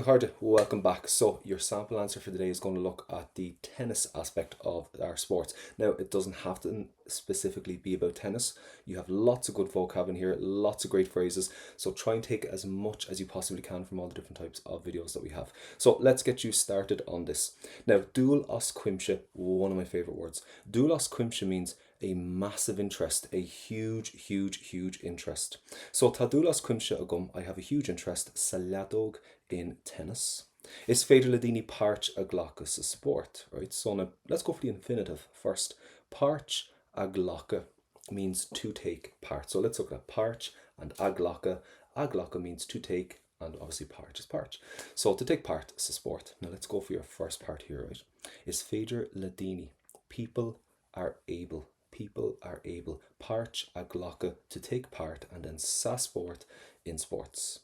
Hardy, welcome back. So your sample answer for today is going to look at the tennis aspect of our sports. Now, it doesn't have to specifically be about tennis. You have lots of good vocab in here, lots of great phrases. So try and take as much as you possibly can from all the different types of videos that we have. So let's get you started on this. Now, dúil os cuimse, one of my favorite words. Dúil os cuimse means a massive interest, a huge interest. So tá dúil os cuimse agam, I have a huge interest sa leadóg in tennis. Is féidir le daoine páirt a ghlacha sa sport, right? So now, let's go for the infinitive first. Páirt a ghlacha means to take part. So let's look at páirt and a ghlacha. A ghlacha means to take, and obviously páirt is part. So to take part is a sport. Now let's go for your first part here, right? Is féidir le daoine. People are able. People are able. Páirt a ghlacha, to take part, and then sa sport, in sports.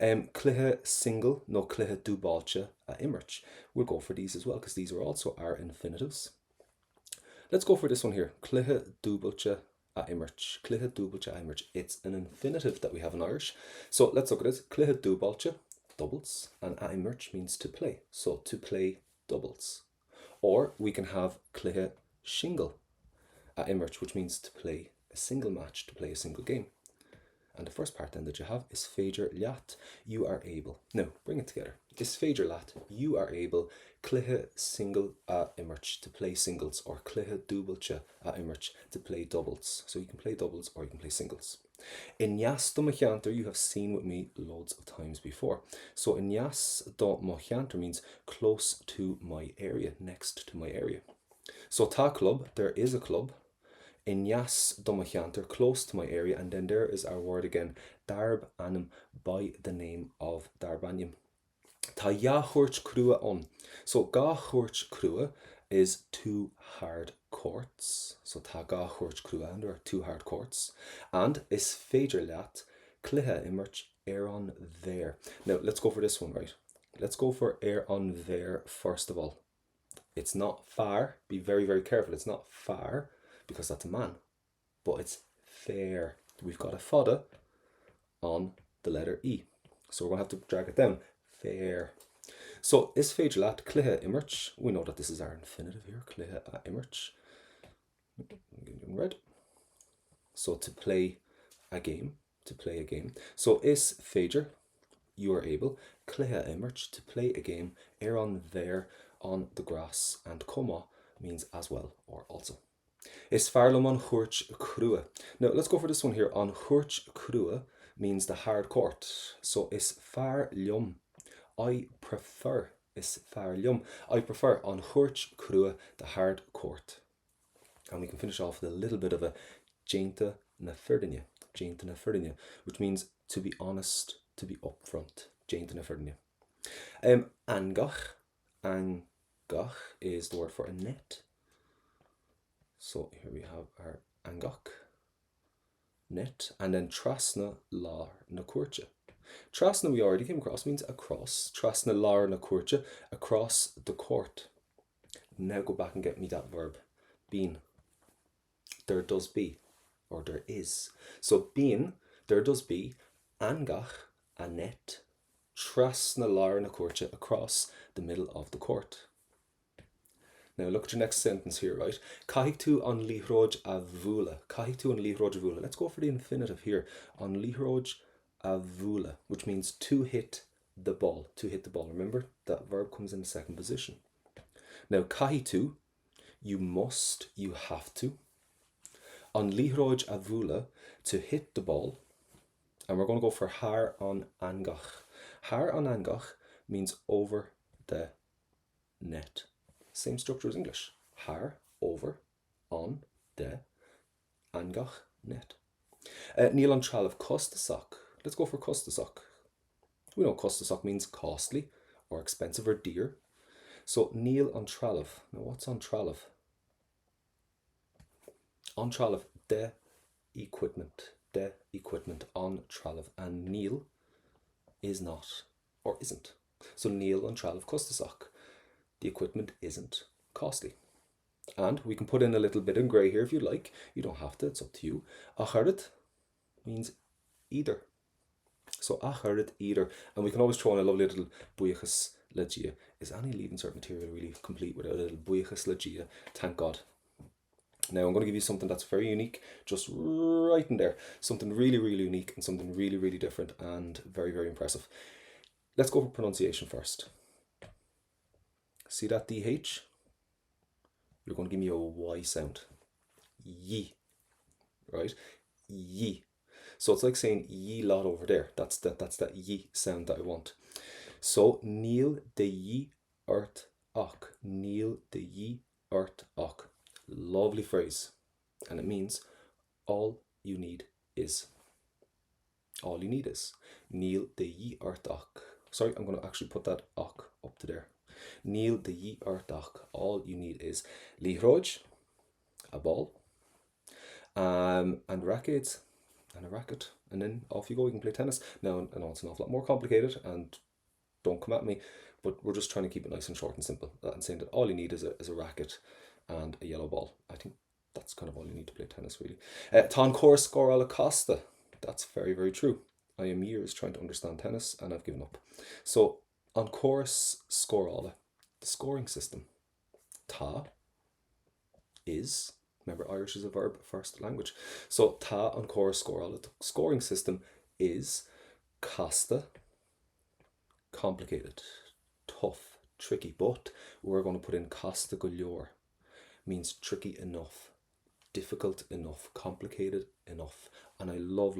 Cluiche single, no cluiche dúbáilte a immert. We'll go for these as well because these are also our infinitives. Let's go for this one here. Cluiche dúbáilte a immert. Cluiche dúbáilte a immert. It's an infinitive that we have in Irish. So let's look at it. Cluiche dúbáilte, doubles, and a immert means to play. So to play doubles. Or we can have cluiche single a immert, which means to play a single match, to play a single game. And the first part then that you have is féidir leat, you are able. Now, bring it together. Is féidir leat, you are able, cluiche single a immert, to play singles, or cluiche dúbáilte a immert, to play doubles. So you can play doubles or you can play singles. In neas do mochanter, you have seen with me loads of times before. So in neas do mochanter means close to my area, next to my area. So tá club, there is a club. In neas do mochanter, close to my area, and then there is our word again, darb anim, by the name of Darbanium. Tá ja chuirt crua on. So ga chuirt crua is two hard courts. So tá ga chuirt crua, and there are two hard courts. And is féidir leat, cluiche immert on there. Now let's go for this one, right? Let's go for on there first of all. It's not far. Be very careful. It's not far, because that's a man, but it's fair. We've got a fada on the letter E, so we're going to have to drag it down. Fair. So is féidir leat cluiche immert. We know that this is our infinitive here, cluiche a immert. Red. So to play a game, to play a game. So is féidir, you are able, cluiche immert, to play a game, on there, on the grass, and cuma means as well or also. Is fearlam an chuirt crua. Now let's go for this one here. An chuirt crua means the hard court. So is fearlam. I prefer. Is fearlam. I prefer an chuirt crua, the hard court. And we can finish off with a little bit of a jainta na ferdinne. Jainta na ferdinne, which means to be honest, to be upfront. Jainta na ferdinne. Angach. Angach is the word for a net. So here we have our angach, net, and then trasna lar na cuirte. Trasna we already came across, means across. Trasna lar na cuirte, across the court. Now go back and get me that verb, been. There does be, or there is. So been, there does be, angach, a net, trasna lar na cuirte, across the middle of the court. Now look at your next sentence here, right? Caithfidh tú an líthróid a bhualadh. Caithfidh tú an líthróid a bhualadh. Let's go for the infinitive here. An líthróid a bhualadh, which means to hit the ball. To hit the ball. Remember, that verb comes in the second position. Now caithfidh tú, you must, you have to. An líthróid a bhualadh, to hit the ball. And we're going to go for har an angach. Har an angach means over the net. Same structure as English. Har, over, on, the, angach, net. Níl an trealamh costasach. Let's go for costasach. We know costasach means costly or expensive or dear. So níl an trealamh. Now what's an trealamh? An trealamh, the equipment. The equipment, an trealamh. And níl is not or isn't. So níl an trealamh costasach. The equipment isn't costly. And we can put in a little bit in grey here if you like. You don't have to, it's up to you. A chuireadh means either. So acharid either, and we can always throw in a lovely little buíochas le dia. Is any leaving cert material really complete without a little buíochas le dia? Thank God. Now I'm going to give you something that's very unique, just right in there. Something really, really unique and something really, really different and very, very impressive. Let's go for pronunciation first. See that DH? You're going to give me a Y sound. Ye. Right? Ye. So it's like saying ye lot over there. That's that ye sound that I want. So Neil de ye art och. Neil de ye art och. Lovely phrase. And it means all you need is. All you need is. Neil de ye art och. Sorry, I'm going to actually put that och up to there. Neil de ye art och. All you need is. Leadóg, a ball. And rackets. And a racket, and then off you go. You can play tennis. Now, I know it's an awful lot more complicated, and don't come at me, but we're just trying to keep it nice and short and simple, and saying that all you need is a racket and a yellow ball. I think that's kind of all you need to play tennis, really. Tá chóras scórála costa. That's very, very true. I am years trying to understand tennis, and I've given up. So, on chóras scórála, the scoring system. Tá is. Remember, Irish is a verb first language. So, tá an chóras scórála, the scoring system is costa, complicated, tough, tricky, but we're going to put in costa go leor, means tricky enough, difficult enough, complicated enough. And I love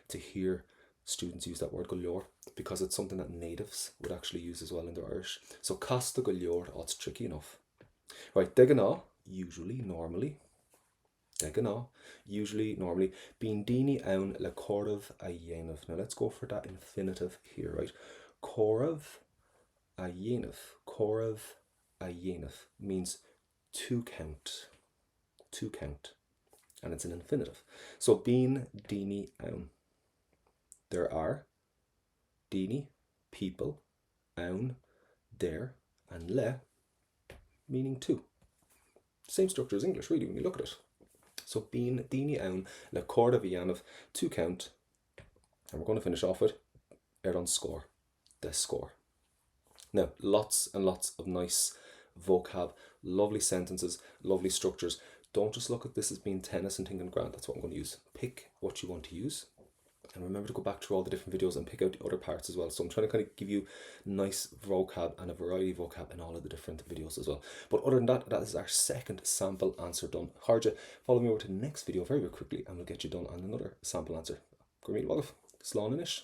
to hear students use that word go leor, because it's something that natives would actually use as well in their Irish. So, costa go leor, oh, it's tricky enough. Right, de gná, usually, normally. De gná, usually, normally. Bín daoine ann le córamh a dhéanamh. Now let's go for that infinitive here, right? Córamh a dhéanamh. Córamh a dhéanamh means to count. To count. And it's an infinitive. So bín daoine ann. There are daoine, people, ann, there, and le, meaning two. Same structure as English, really, when you look at it. So, bín daoine ann le córamh a dhéanamh, to count. And we're going to finish off with an score, the score. Now, lots and lots of nice vocab, lovely sentences, lovely structures. Don't just look at this as being tennis and thinking, grand, that's what I'm going to use. Pick what you want to use. And remember to go back through all the different videos and pick out the other parts as well. So I'm trying to kind of give you nice vocab and a variety of vocab in all of the different videos as well. But other than that, that is our second sample answer done. Harja, follow me over to the next video very, very quickly and we'll get you done on another sample answer. Go meet Slán in it.